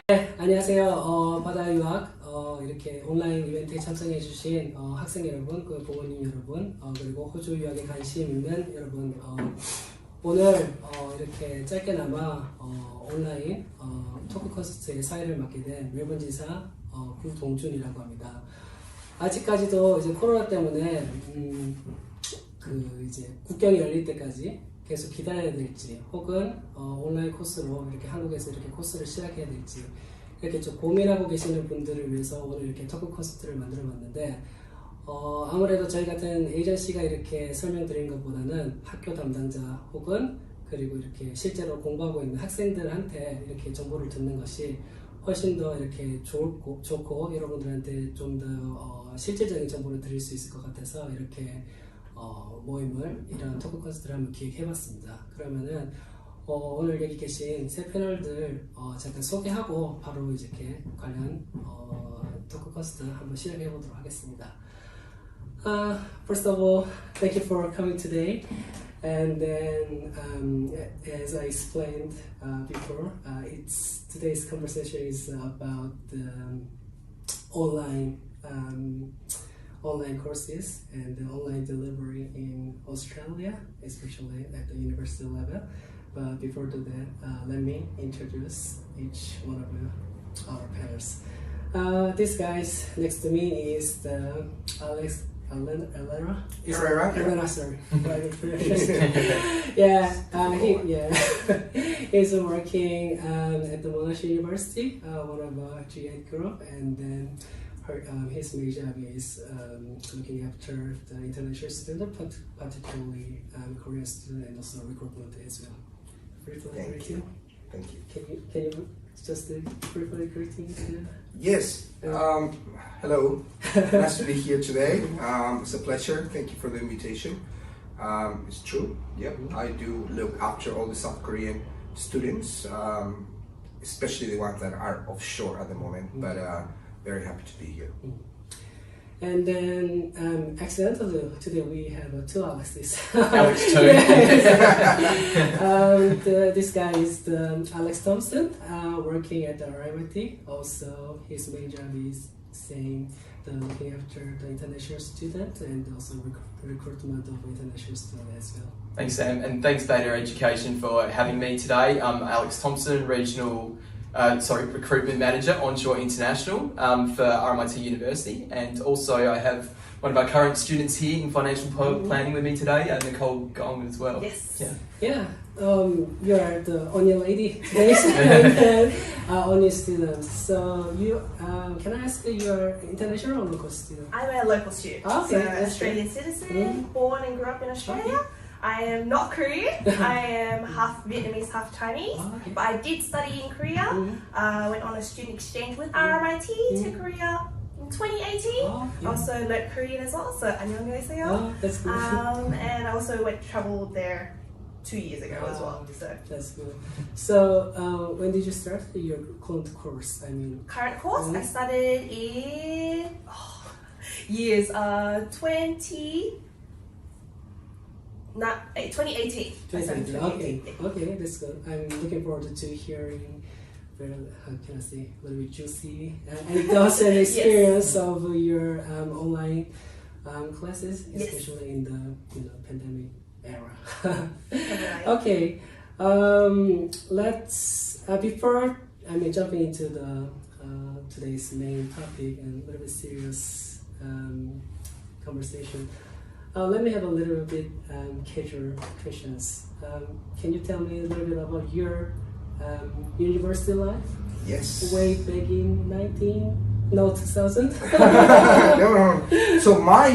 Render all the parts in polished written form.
네, 안녕하세요. 바다유학 이렇게 온라인 이벤트에 참석해주신 학생 여러분, 그 부모님 여러분, 그리고 호주유학에 관심 있는 여러분, 오늘 이렇게 짧게나마 온라인 토크콘서트의 사회를 맡게 된 멜번 지사 구동준이라고 합니다. 아직까지도 이제 코로나 때문에 이제 국경이 열릴 때까지 계속 기다려야 될지, 혹은 온라인 코스로 이렇게 한국에서 이렇게 코스를 시작해야 될지 이렇게 좀 고민하고 계시는 분들을 위해서 오늘 이렇게 토크 콘서트를 만들어봤는데, 아무래도 저희 같은 에이전시가 이렇게 설명드린 것보다는 학교 담당자 혹은 그리고 이렇게 실제로 공부하고 있는 학생들한테 이렇게 정보를 듣는 것이 훨씬 더 이렇게 좋고 여러분들한테 좀 더 실질적인 정보를 드릴 수 있을 것 같아서 이렇게 모임을, 이런 토크 콘서트를 한번 기획해봤습니다. 그러면은 오늘 여기 계신 세 패널들 잠깐 소개하고 바로 이렇게 관련 토크 콘서트 한번 시작해보도록 하겠습니다. First of all, thank you for coming today. And then, as I explained before, today's conversation is about the online courses and the online delivery in Australia, especially at the university level. But before do that, let me introduce each one of our panelists. This guys next to me is the Alex Herrera, sorry. He's working at the Monash University, one of our G8 group, and then his main job is looking after the international student, particularly Korean student, and also recruitment as well. Thank you. Can you just briefly greet me? Yes. Hello. Nice to be here today. It's a pleasure. Thank you for the invitation. It's true. Yep. I do look after all the South Korean students, especially the ones that are offshore at the moment. But very happy to be here. And then, accidentally, today we have two Alexes. Alex too. This guy is Alex Thompson, working at the Rmit. Also, his main job is looking after the international student and also recruitment of international students as well. Thanks, Sam, and thanks Beta Education for having me today. I'm Alex Thompson, Recruitment Manager, Onshore International for RMIT University, and also I have one of our current students here in financial planning with me today, Nicole Gong as well. Yes. Yeah. You are the only lady today, only student. So you, can I ask you are international or local student? I'm a local student, Okay, so Australian citizen, born and grew up in Australia. Okay. I am not Korean. I am half Vietnamese, half Chinese. Okay. But I did study in Korea. Went on a student exchange with RMIT to Korea in 2018. Also learned Korean as well, so 안녕하세요. That's good. And I also traveled there 2 years ago as well. So that's good. So when did you start your current course? I mean, current course, I started in years 2018. 2018. Okay, that's good. I'm looking forward to hearing very, how can I say, a little bit juicy anecdotes and experience of your online classes, especially in the pandemic era. Okay, let's before jumping into the today's main topic and a little bit serious conversation. Let me have a little bit casual questions. Can you tell me a little bit about your university life? Yes. Way back in 2000? No. So my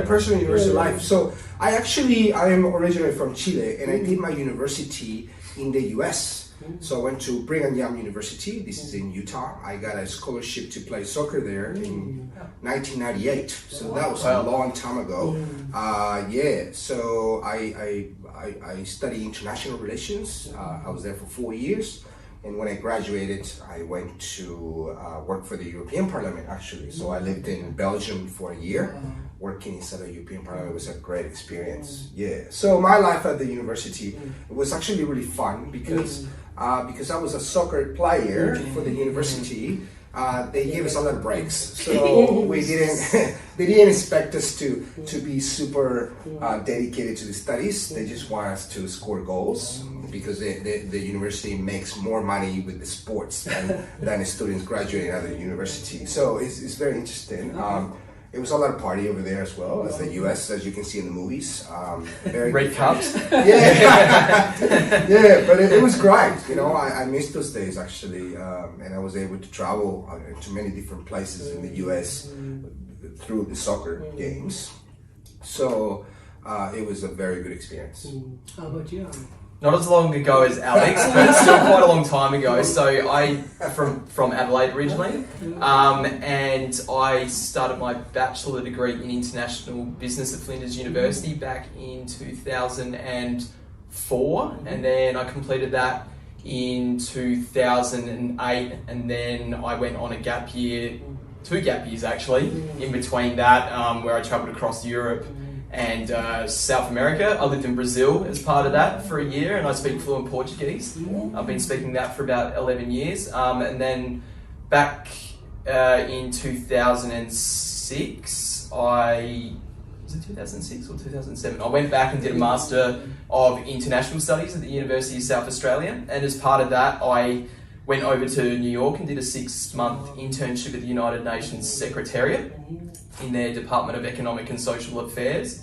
personal university life. So I am originally from Chile, and I did my university in the US. So I went to Brigham Young University. This is in Utah. I got a scholarship to play soccer there in 1998. So that was a long time ago. So I studied international relations. I was there for 4 years. And when I graduated, I went to work for the European Parliament, actually. So I lived in Belgium for a year, working inside the European Parliament. It was a great experience. Yeah. So my life at the university was actually really fun because because I was a soccer player for the university. They gave us a lot of breaks, so we didn't. They didn't expect us to be super dedicated to the studies. They just want us to score goals because the university makes more money with the sports than students graduating out of the university. So it's very interesting. It was a lot of party over there as well as the US, as you can see in the movies. Very Red cups. Yeah, yeah, but it was great. You know, I missed those days actually, and I was able to travel to many different places in the US through the soccer games. So it was a very good experience. How about you? Not as long ago as Alex, but still quite a long time ago. So I from Adelaide originally, and I started my bachelor degree in international business at Flinders University back in 2004, and then I completed that in 2008, and then I went on a gap year, 2 gap years actually, in between that, where I travelled across Europe and South America. I lived in Brazil as part of that for a year, and I speak fluent Portuguese. I've been speaking that for about 11 years. And then back in 2006, was it 2006 or 2007? I went back and did a Master of International Studies at the University of South Australia, and as part of that, I went over to New York and did a 6-month internship at the United Nations Secretariat in their Department of Economic and Social Affairs,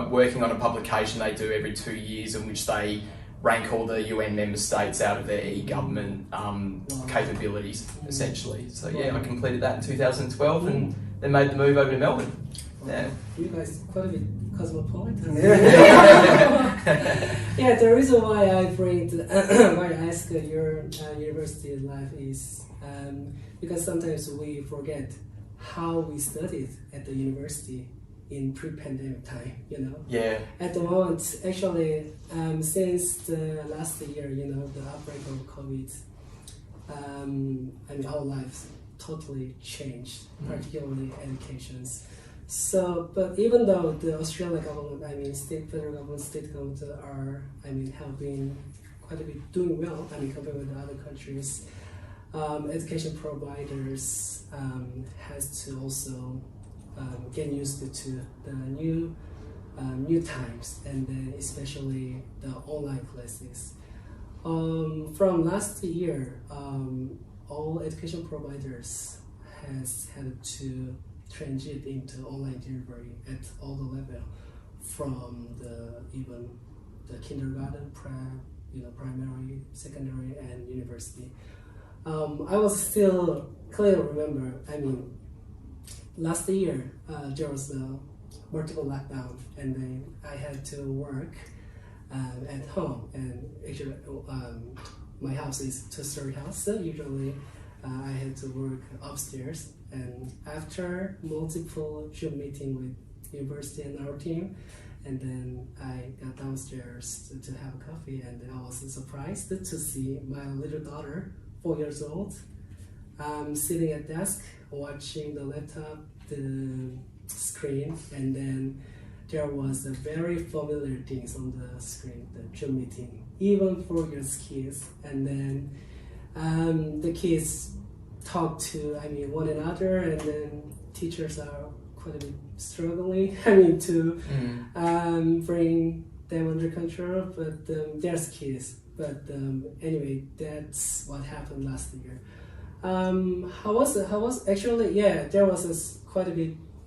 working on a publication they do every 2 years in which they rank all the UN member states out of their e-government capabilities, essentially. So yeah, I completed that in 2012 and then made the move over to Melbourne. Yeah. You guys quite a bit cosmopolitan. Yeah. The reason why I why I ask your university life is because sometimes we forget how we studied at the university in pre-pandemic time, you know. Yeah. At the moment, actually, since the last year, you know, the outbreak of COVID, our lives totally changed, particularly educations. So, but even though the Australian government, federal government, state government have been quite a bit doing well, compared with other countries, education providers has to also get used to the new times, and then especially the online classes. From last year, all education providers has had to transit into online delivery at all the level, from even the kindergarten, primary, secondary, and university. I was still clearly remember. Last year there was a multiple lockdown, and then I had to work at home. And actually, my house is a 2-story house, so usually I had to work upstairs. And after multiple Zoom meeting with university and our team, and then I got downstairs to have a coffee, and then I was surprised to see my little daughter, 4 years old, sitting at desk watching the laptop, the screen, and then there was a very familiar things on the screen, the Zoom meeting, even for your kids. And then the kids talk to one another, and then teachers are quite a bit struggling to bring them under control, but there's kids. But anyway, that's what happened last year. How was actually, there was quite a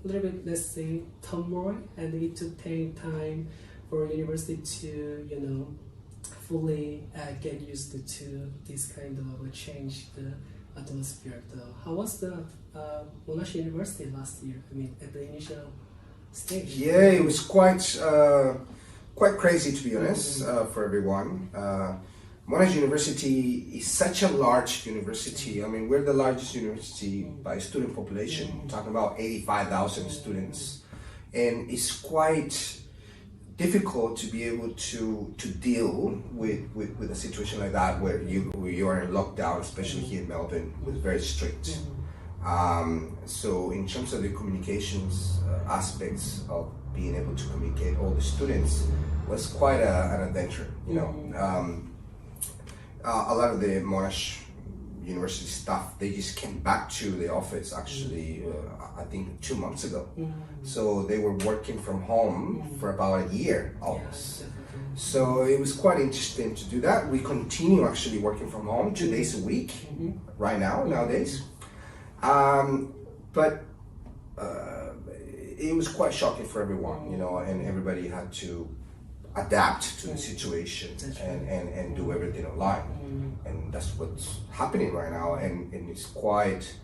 little bit, let's say, turmoil, and it took time for university to fully get used to this kind of a change the atmosphere. How was the Monash University last year? At the initial stage. Yeah, it was quite crazy, to be honest, for everyone. Monash University is such a large university. We're the largest university by student population, talking about 85,000 students. And it's quite difficult to be able to deal with a situation like that, where you are in lockdown, especially here in Melbourne, was very strict. So in terms of the communications aspects of being able to communicate all the students was quite an adventure, a lot of the Monash University staff, they just came back to the office actually, I think 2 months ago. So they were working from home for about a year almost. So it was quite interesting to do that. We continue actually working from home 2 days a week right now, nowadays. But it was quite shocking for everyone, you know, and everybody had to adapt to the situation and do everything online. And that's what's happening right now, and it's quite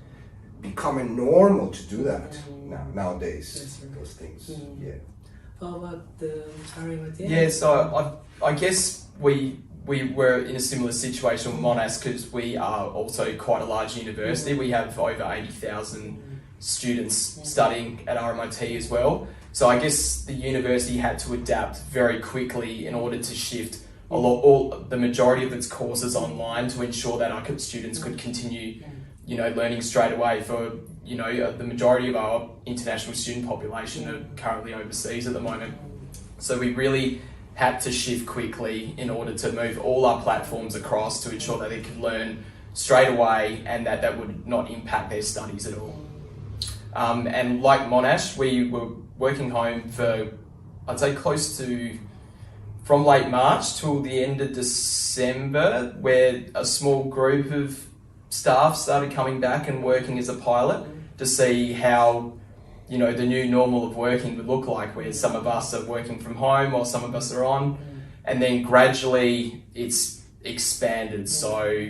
becoming normal to do that nowadays, those things. Yeah. How about the Rmit? Yeah, so I guess we were in a similar situation with Monash because we are also quite a large university. We have over 80,000 students studying at RMIT as well. So I guess the university had to adapt very quickly in order to shift the majority of its courses online to ensure that our students could continue, you know, learning straight away. For, you know, the majority of our international student population are currently overseas at the moment. So we really had to shift quickly in order to move all our platforms across to ensure that they could learn straight away and that would not impact their studies at all. And like Monash, we were working home for, I'd say, close to from late March till the end of December, where a small group of staff started coming back and working as a pilot to see how, you know, the new normal of working would look like, where some of us are working from home while some of us are on, and then gradually it's expanded. So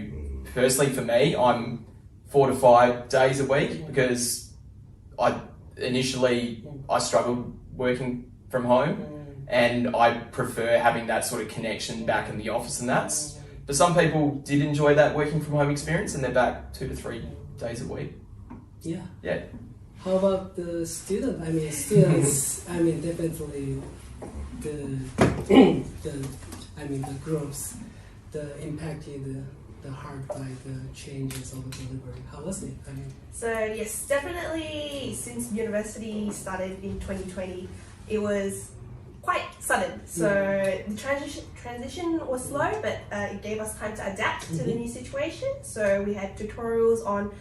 personally for me, I'm 4 to 5 days a week because initially I struggled working from home, and I prefer having that sort of connection back in the office, and that's, but some people did enjoy that working from home experience and they're back 2 to 3 days a week. Yeah. How about the student? I mean, students, I mean, definitely the groups, the impacted the hard by the changes of the delivery. How was it? I mean, so yes, definitely since university started in 2020, it was quite sudden. So the transition was slow, but it gave us time to adapt to the new situation. So we had tutorials on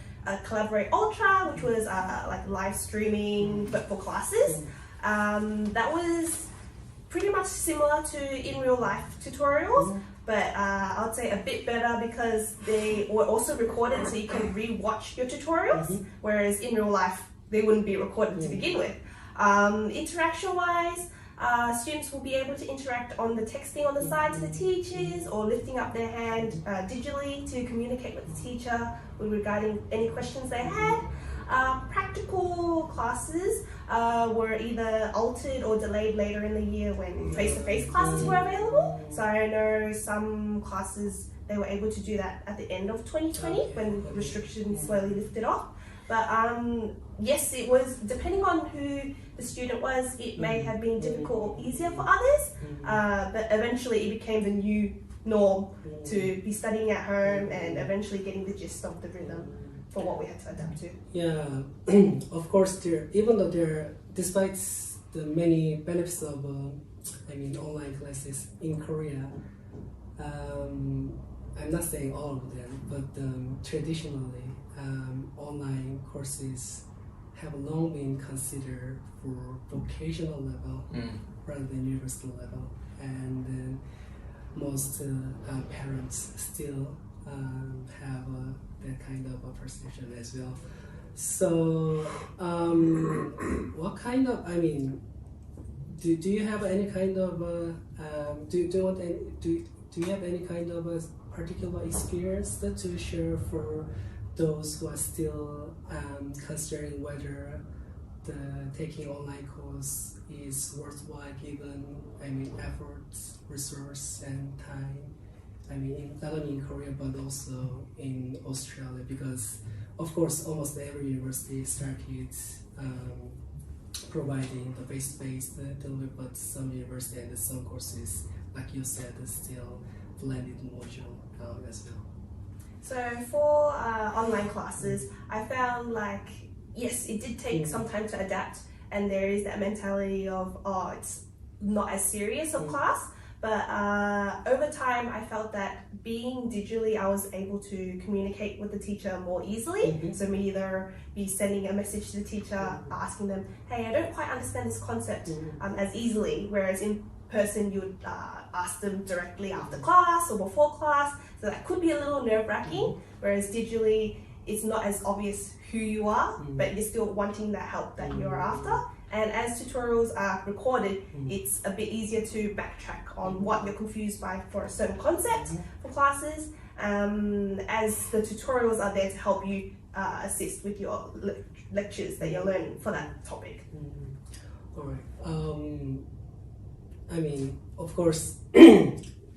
Collaborate Ultra, which was like live streaming but for classes. That was pretty much similar to in real life tutorials, but I would say a bit better because they were also recorded, so you can re-watch your tutorials, whereas in real life they wouldn't be recorded to begin with. Interaction wise, students will be able to interact on the texting on the side to the teachers or lifting up their hand digitally to communicate with the teacher regarding any questions they had. Practical classes were either altered or delayed later in the year when face-to-face classes were available. So I know some classes, they were able to do that at the end of 2020 when restrictions slowly lifted off. But yes, it was, depending on who the student was, it may have been difficult or easier for others, but eventually it became the new norm to be studying at home and eventually getting the gist of the rhythm for what we had to adapt to. Yeah, of course, despite the many benefits of online classes in Korea, I'm not saying all of them, but traditionally online courses have long been considered for vocational level rather than university level, and most parents still have that kind of a perception as well. So, what kind of, do you have any kind of do you have any kind of a particular experience to share for those who are still considering whether the taking online course is worthwhile given efforts, resource, and time? Not only in Korea but also in Australia, because of course almost every university started providing the face-to-face delivery, but some universities and some courses, like you said, is still blended module as well. So for online classes, I found like, yes, it did take some time to adapt, and there is that mentality of, it's not as serious of class, but But over time, I felt that being digitally, I was able to communicate with the teacher more easily. So me either be sending a message to the teacher, asking them, hey, I don't quite understand this concept as easily. Whereas in person, you would ask them directly after class or before class. So that could be a little nerve-wracking. Whereas digitally, it's not as obvious who you are, but you're still wanting that help that you're after. And as tutorials are recorded, it's a bit easier to backtrack on what you're confused by for a certain concept for classes, as the tutorials are there to help you assist with your lectures that you're learning for that topic. All right. I mean, of course,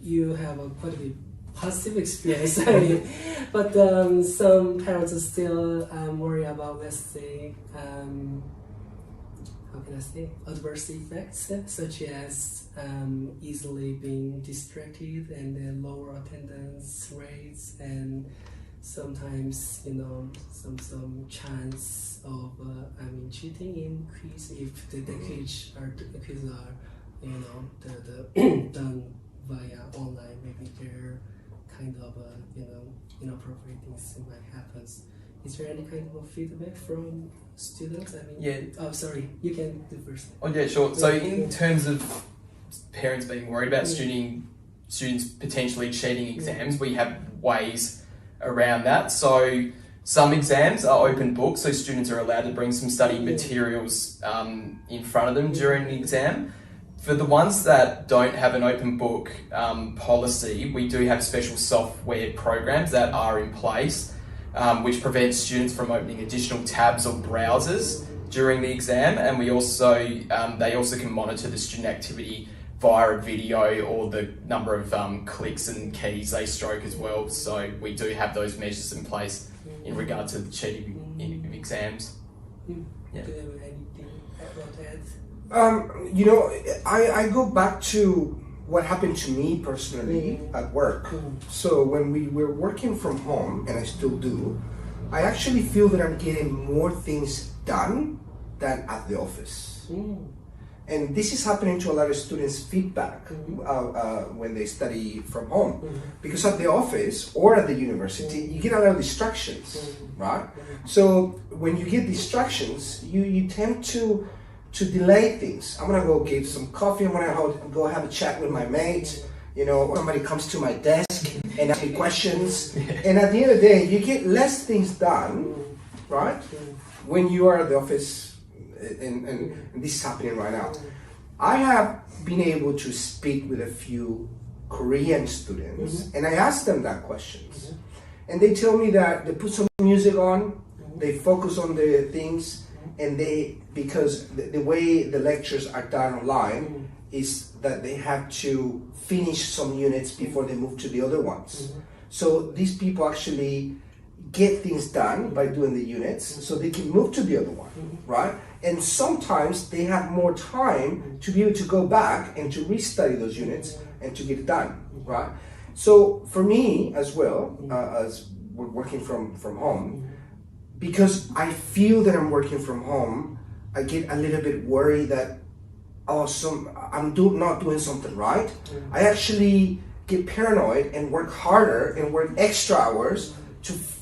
you have a quite a bit positive experience. I mean, but some parents are still worried about, let's say, how can I say, adverse effects, such as easily being distracted and then lower attendance rates, and sometimes, you know, some chance of cheating in quiz if the quiz are you know, the done via online. Maybe there kind of inappropriate things might happen. Is there any kind of feedback from students? I mean, yeah. Oh, sorry. You can do first. Oh, yeah, sure. So in terms of parents being worried about students potentially cheating exams, we have ways around that. So some exams are open book, so students are allowed to bring some study materials in front of them during the exam. For the ones that don't have an open book policy, we do have special software programs that are in place, which prevents students from opening additional tabs or browsers during the exam, and we also they also can monitor the student activity via a video or the number of clicks and keys they stroke as well. So we do have those measures in place in regard to the cheating in exams. Yeah. Do you have anything about that? You know, I go back to what happened to me personally at work. So when we were working from home, and I still do, I actually feel that I'm getting more things done than at the office. And this is happening to a lot of students' feedback when they study from home. Because at the office or at the university, you get a lot of distractions, right? So when you get distractions, you tend to delay things. I'm gonna go get some coffee, I'm gonna go have a chat with my mate, you know, or somebody comes to my desk and asks me questions. And at the end of the day, you get less things done, right? When you are at the office, and this is happening right now. I have been able to speak with a few Korean students, and I ask them that questions. And they tell me that they put some music on, they focus on the things, and because the way the lectures are done online is that they have to finish some units before they move to the other ones. So these people actually get things done by doing the units, so they can move to the other one, right? And sometimes they have more time to be able to go back and to restudy those units and to get it done, right? So for me as well, as we're working from home, because I feel that I'm working from home, I get a little bit worried that I'm not doing something right. I actually get paranoid and work harder and work extra hours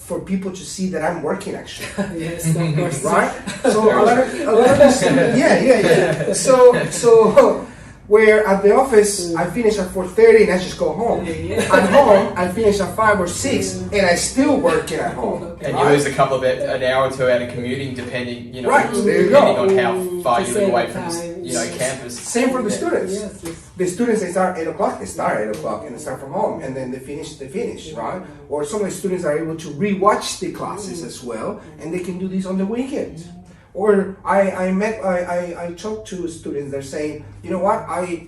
for people to see that I'm working actually. Yes, of course. Right? So a lot of this, yeah. So where at the office I finish at 4:30 and I just go home. At home I finish at 5 or 6 and I still working at home. And you lose a couple of an hour or two out of commuting, depending, you know, there you go. depending on how far you live away from, you know, campus. Same for the students. Yes. The students, they start 8 o'clock, and they start from home, and then they finish, right? Or some of the students are able to rewatch the classes as well, and they can do this on the weekend. Or I talk to students, they're saying, you know what,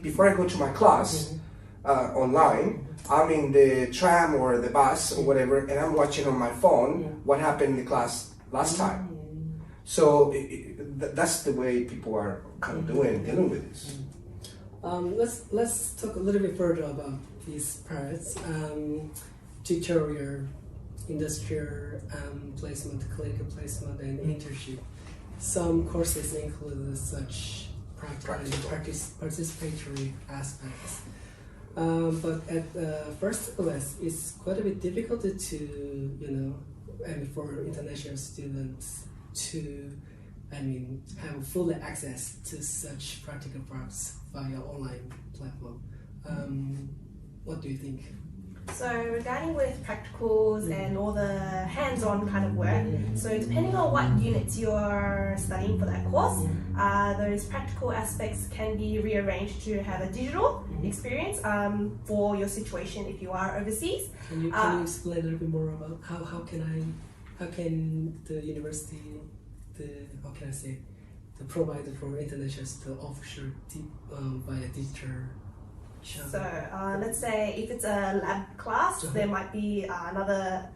before I go to my class online, I'm in the tram or the bus or whatever, and I'm watching on my phone what happened in the class last time. So that's the way people are kind of dealing with this. Let's talk a little bit further about these parts. Tutorial, industrial placement, clinical placement, and internship. Some courses include such practical and participatory aspects. But at first class, it's quite a bit difficult to, and for international students to, have full access to such practical parts via online platform. What do you think? So regarding with practicals and all the hands-on kind of work, so depending on what units you're studying for that course, those practical aspects can be rearranged to have a digital experience for your situation if you are overseas. Can you explain a little bit more about how can the university, the provider for international students offshore via digital? So let's say if it's a lab class, there might be another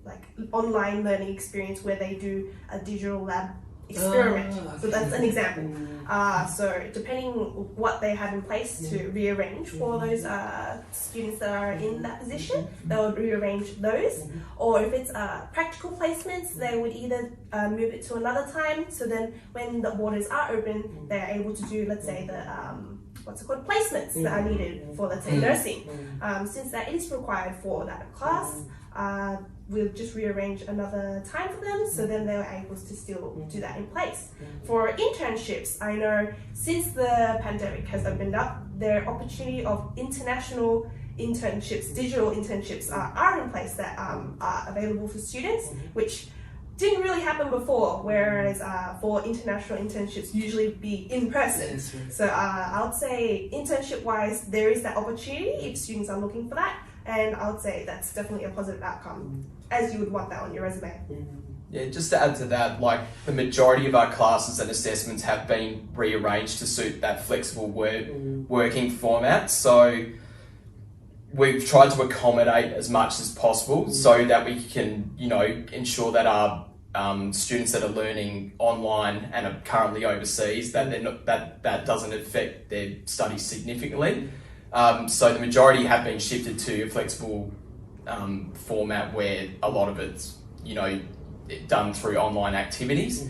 like online learning experience where they do a digital lab experiment. Okay. So that's an example. So depending what they have in place to rearrange for those students that are in that position, they would rearrange those. Or if it's practical placements, they would either move it to another time. So then when the borders are open, they're able to do, let's say, the placements that are needed for, let's say, nursing. Since that is required for that class, we'll just rearrange another time for them, so then they were able to still do that in place. For internships, I know since the pandemic has opened up, their opportunity of international internships, digital internships are in place that are available for students, which didn't really happen before, whereas for international internships usually be in person. Yes, right. So I would say internship-wise, there is that opportunity if students are looking for that, and I would say that's definitely a positive outcome, as you would want that on your resume. Yeah, just to add to that, like the majority of our classes and assessments have been rearranged to suit that flexible working format. So we've tried to accommodate as much as possible so that we can, ensure that our students that are learning online and are currently overseas, that that doesn't affect their studies significantly. So the majority have been shifted to a flexible format where a lot of it's, done through online activities.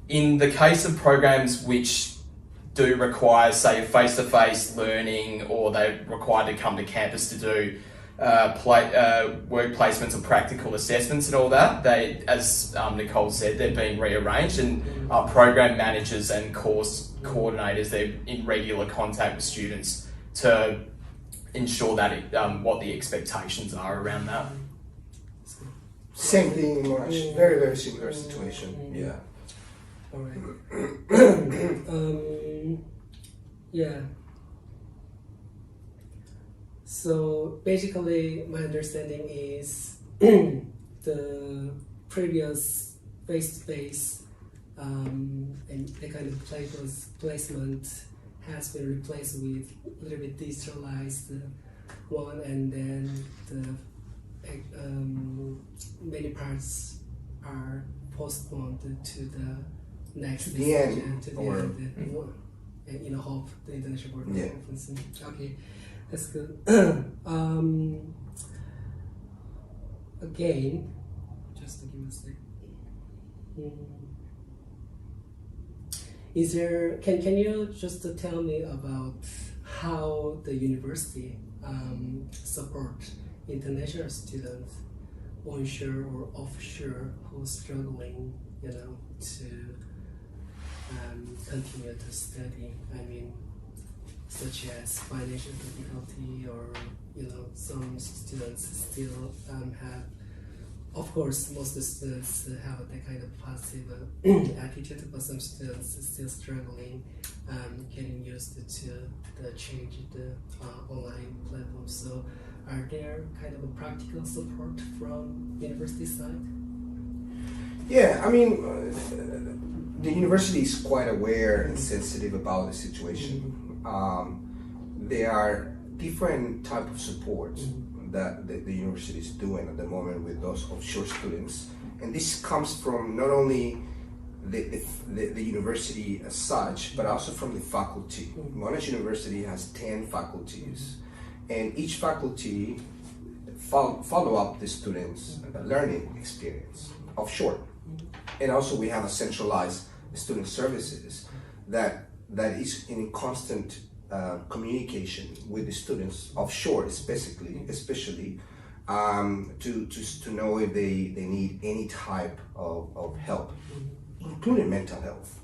In the case of programs which do require, say, face-to-face learning, or they're required to come to campus to do work placements or practical assessments and all that, they, as Nicole said, they're being rearranged, and our program managers and course coordinators, they're in regular contact with students to ensure that what the expectations are around that. Same thing in Monash. Very, very similar situation. Yeah. All right. Yeah. So basically, my understanding is the previous face-to-face and the kind of placement has been replaced with a little bit digitalized one, and then the many parts are postponed to the next to the end, to the end, and hope the international board conference. Okay, that's good. Again, just to give a sec. Is there? Can you just tell me about how the university support international students, onshore or offshore, who are struggling, to continue to study? Such as financial difficulty, or some students still have. Of course, most of the students have that kind of positive attitude, but some students are still struggling, getting used to the change in the online platform. So, are there kind of a practical support from university side? Yeah, the university is quite aware and sensitive about the situation. There are different type of supports that the university is doing at the moment with those offshore students, and this comes from not only the university as such, but also from the faculty. Monash University has 10 faculties, and each faculty follow up the students' learning experience offshore. And also we have a centralized student services that is in constant communication with the students offshore, especially to know if they need any type of help, including mental health.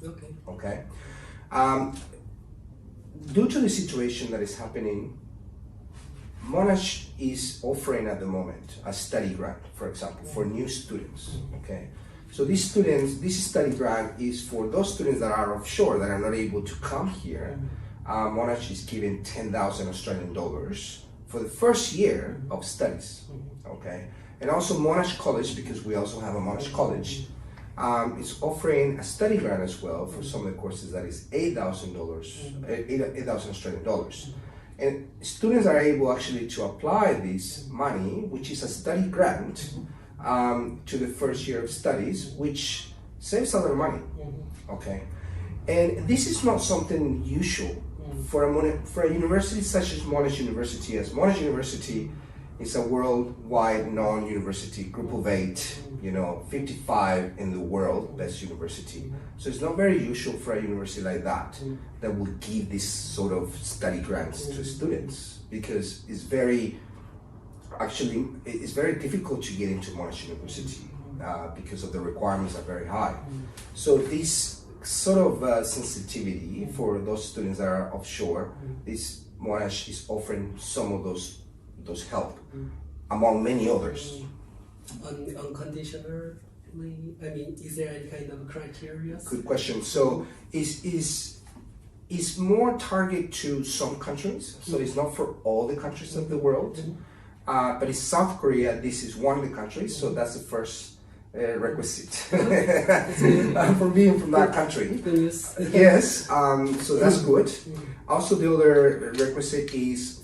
Okay. Due to the situation that is happening, Monash is offering at the moment a study grant, for example, for new students. Okay. So this study grant is for those students that are offshore that are not able to come here. Monash is giving 10,000 Australian dollars for the first year of studies. Okay, and also Monash College, because we also have a Monash College, is offering a study grant as well for some of the courses that is $8,000 Australian dollars. And students are able actually to apply this money, which is a study grant, to the first year of studies, which saves a lot of money. Okay, and this is not something usual for a university such as Monash University, as Monash University is a worldwide non-university group of 8, 55 in the world, best university. So it's not very usual for a university like that will give this sort of study grants to students, because it's very difficult to get into Monash University because of the requirements are very high. So this sort of sensitivity for those students that are offshore, this Monash is offering some of those help, among many others. Unconditionally, I mean, is there any kind of criteria? Good question. So is more target to some countries, so it's not for all the countries of the world, but in South Korea, this is one of the countries, so that's the first requisite for being from that country. Yes, so that's good. Also, the other requisite is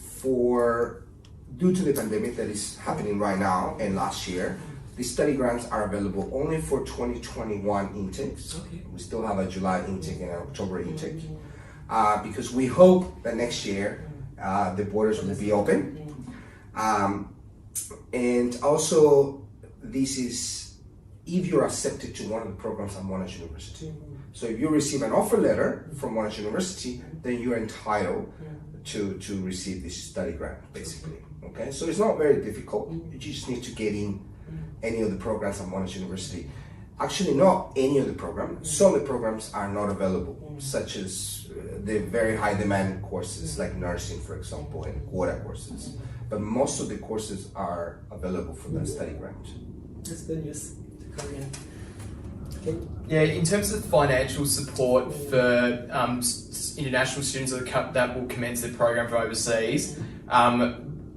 due to the pandemic that is happening right now and last year, the study grants are available only for 2021 intakes. We still have a July intake and an October intake, because we hope that next year the borders will be open. And also, this is if you're accepted to one of the programs at Monash University. So if you receive an offer letter from Monash University, then you're entitled to receive this study grant, basically. Okay, so it's not very difficult. You just need to get in any of the programs at Monash University. Actually, not any of the programs. Some of the programs are not available, such as the very high demand courses like nursing, for example, and quota courses. But most of the courses are available for that study grant. That's good news. Okay. Yeah, in terms of financial support for international students that will commence their program from overseas,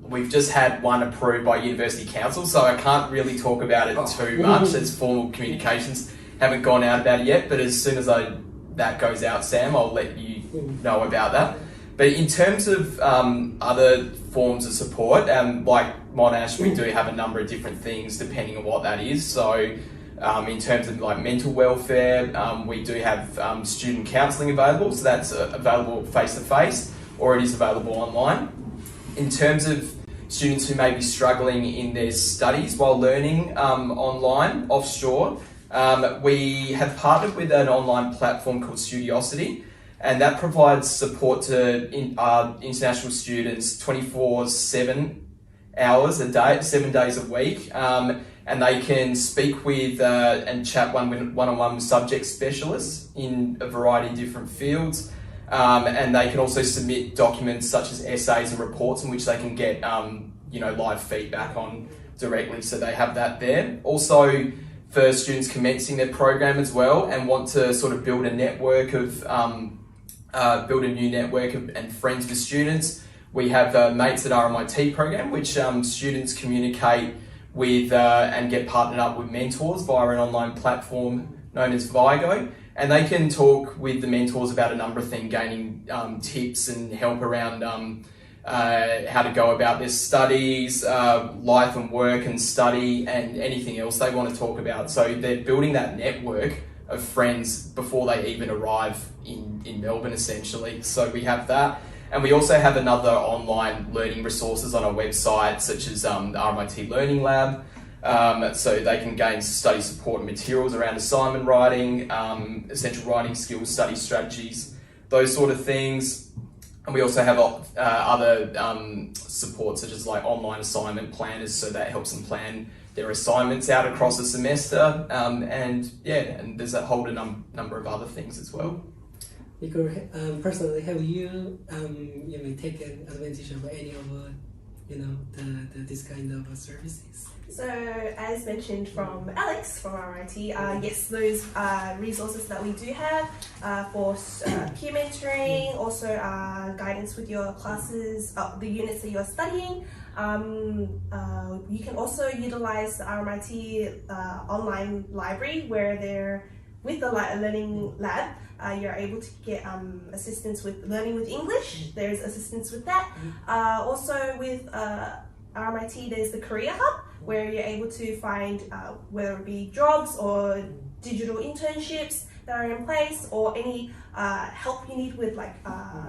we've just had one approved by University Council, so I can't really talk about it too much. As formal communications haven't gone out about it yet, but as soon as that goes out, Sam, I'll let you know about that. But in terms of other forms of support, like Monash, we do have a number of different things depending on what that is. So in terms of like mental welfare, we do have student counselling available, so that's available face-to-face, or it is available online. In terms of students who may be struggling in their studies while learning online, offshore, we have partnered with an online platform called Studiosity, and that provides support to international students 24/7 hours a day, 7 days a week, and they can speak with and chat one-on-one with subject specialists in a variety of different fields. And they can also submit documents such as essays and reports in which they can get live feedback on directly, so they have that there. Also, for students commencing their program as well and want to sort of build a network of new network and friends with students, we have Mates at RMIT program, which students communicate with and get partnered up with mentors via an online platform known as Vigo. And they can talk with the mentors about a number of things, gaining tips and help around how to go about their studies, life and work and study, and anything else they want to talk about. So they're building that network of friends before they even arrive in Melbourne, essentially. So we have that. And we also have another online learning resources on our website, such as the Rmit Learning Lab. So they can gain study support and materials around assignment writing, essential writing skills, study strategies, those sort of things. And we also have other support, such as like online assignment planners, so that helps them plan their assignments out across a semester. And there's a whole number of other things as well. Nico, personally, have you taken advantage of any of this kind of services? So, as mentioned from Alex from RMIT, yes, those resources that we do have for peer mentoring, also guidance with your classes, the units that you're studying. You can also utilize the RMIT online library, where they're with the Learning Lab. You're able to get assistance with learning with English. There's assistance with that. Also with RMIT, there's the Career Hub, where you're able to find whether it be jobs or digital internships that are in place, or any help you need with like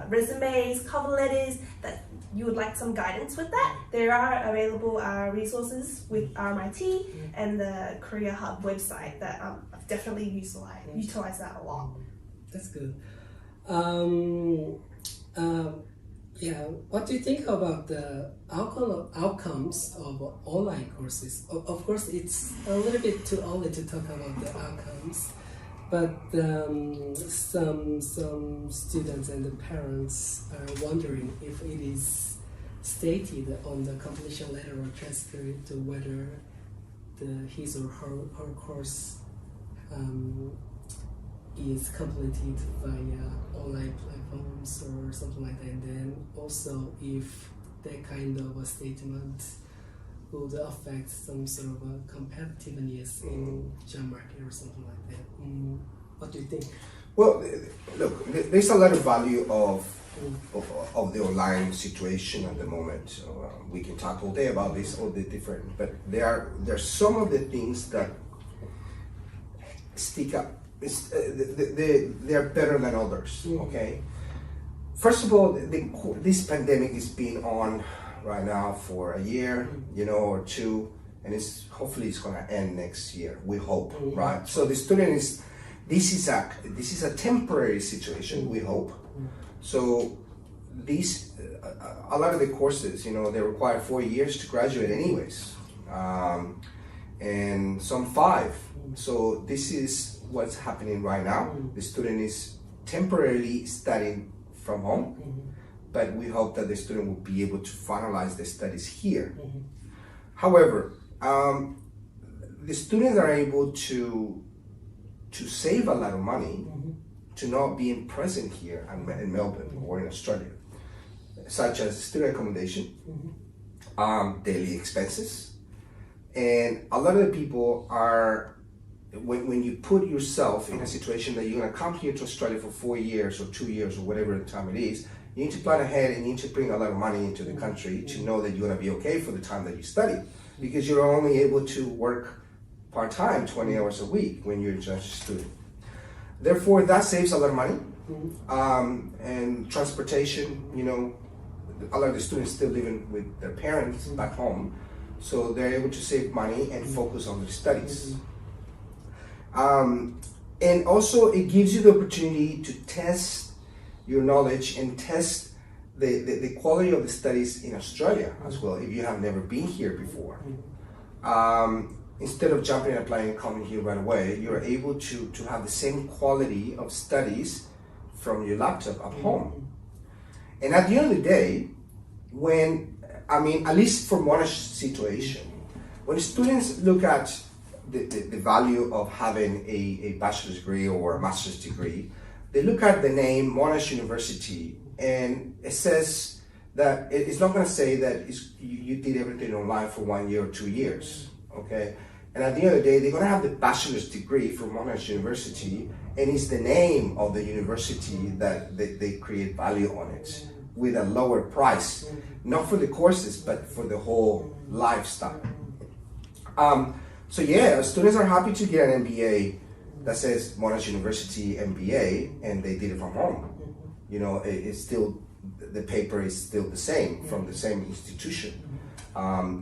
resumes, cover letters, that you would like some guidance with that. There are available resources with RMIT and the Career Hub website that I've definitely utilize that a lot. That's good. What do you think about the outcomes of online courses? Of course, it's a little bit too early to talk about the outcomes, but some students and the parents are wondering if it is stated on the completion letter or transcript whether his or her course is completed via online platforms or something like that, and then also if that kind of a statement would affect some sort of a competitiveness in job market or something like that. What do you think? Well, look, there's a lot of value of the online situation at the moment. We can talk all day about this, all the different, but there are some of the things that stick up. They're better than others. Okay. First of all, this pandemic is being on right now for a year, or two, and hopefully it's going to end next year. We hope, right? So the student this is a temporary situation. We hope. So these a lot of the courses, they require 4 years to graduate, anyways, and some 5. So this is what's happening right now. The student is temporarily studying from home, but we hope that the student will be able to finalize their studies here. However, the students are able to save a lot of money to not being present here in Melbourne or in Australia, such as student accommodation, daily expenses, and a lot of the people are, when you put yourself in a situation that you're going to come here to Australia for 4 years or 2 years or whatever the time it is, you need to plan ahead and you need to bring a lot of money into the country to know that you're going to be okay for the time that you study, because you're only able to work part-time 20 hours a week when you're just a student. Therefore, that saves a lot of money. And transportation, a lot of the students still living with their parents back home, so they're able to save money and focus on their studies. And also it gives you the opportunity to test your knowledge and test the quality of the studies in Australia as well, if you have never been here before. Instead of jumping and applying and coming here right away, you're able to have the same quality of studies from your laptop at home. And at the end of the day, at least for Monash situation, when students look at the value of having a bachelor's degree or a master's degree, they look at the name Monash University, and it says that it's not going to say that you did everything online for 1 year or 2 years, okay? And at the end of the day, they're going to have the bachelor's degree from Monash University, and it's the name of the university that they create value on it with a lower price, not for the courses, but for the whole lifestyle. So yeah, students are happy to get an MBA that says Monash University MBA, and they did it from home. It's still, the paper is still the same from the same institution.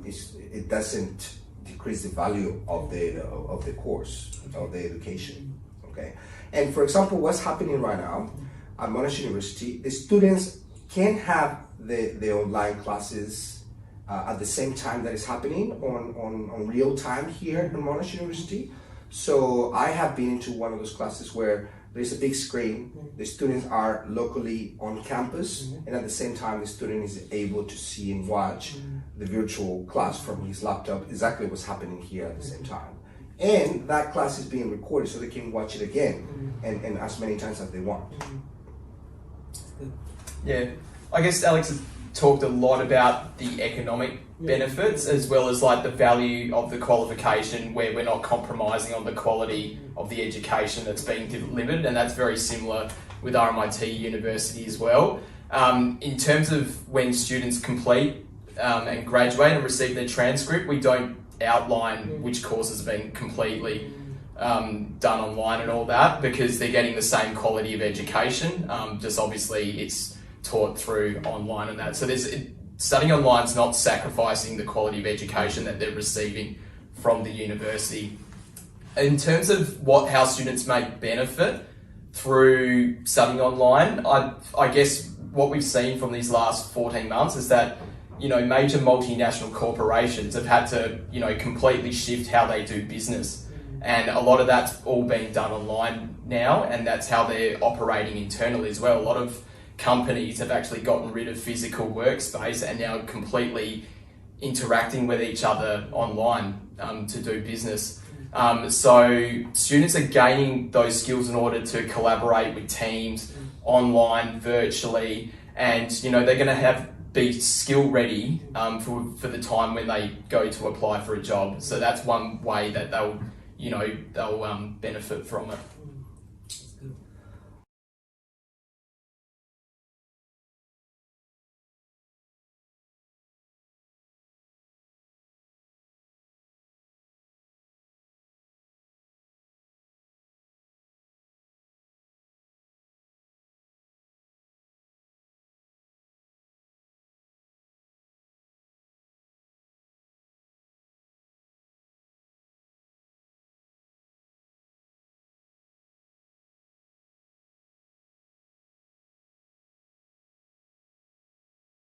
It doesn't decrease the value of the course, of the education. Okay, and for example, what's happening right now at Monash University, the students can have the online classes at the same time that is happening on real time here at Monash University. So I have been into one of those classes where there's a big screen, the students are locally on campus, and at the same time the student is able to see and watch the virtual class from his laptop, exactly what's happening here at the same time. And that class is being recorded so they can watch it again and as many times as they want. Yeah, I guess Alex has talked a lot about the economic benefits as well as like the value of the qualification, where we're not compromising on the quality of the education that's being delivered, and that's very similar with RMIT University as well. In terms of when students complete and graduate and receive their transcript, we don't outline which courses have been completely done online and all that, because they're getting the same quality of education, just obviously it's taught through online and that. So studying online is not sacrificing the quality of education that they're receiving from the university. In terms of how students may benefit through studying online, I guess what we've seen from these last 14 months is that, you know, major multinational corporations have had to, you know, completely shift how they do business. And a lot of that's all being done online now, and that's how they're operating internally as well. A lot of companies have actually gotten rid of physical workspace and now completely interacting with each other online to do business. So students are gaining those skills in order to collaborate with teams online, virtually, and you know they're going to be skill ready for the time when they go to apply for a job. So that's one way that they'll benefit from it.